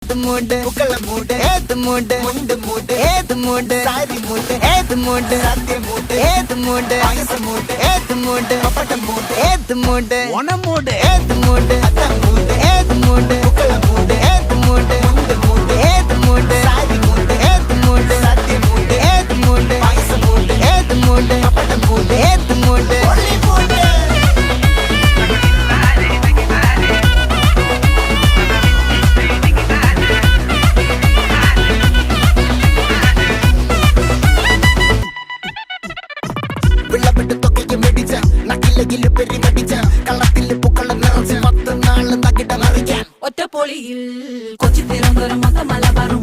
ഏത് മൂട് പുക്കള മൂട് ഏത് മൂട് മുണ്ട് മൂട് ഏത് മൂട് സാരി മൂട് ഏത് മൂട് സത്യ മൂട് ഏത് മൂട് പായസ മൂട് ഏത് മൂട് പപ്പട മൂട് ഏത് മൂട് ഓണം മൂട് ഏത് മൂട് അത്ത മൂട് ഏത് മൂട് പുക്കള മൂട് ഏത് മൂട് മുണ്ട് മൂട് ഏത് മൂട് സാരി മൂട് ഏത് മൂട് സത്യ മൂട് ഏത് മൂട് പായസ മൂട് ഏത് മൂട് പപ്പട മൂട് ഏത് മൂട് ഒറ്റപ്പൊളിയിൽ കൊച്ചി തിരുവനന്തപുരം മൊത്തം മലബാറും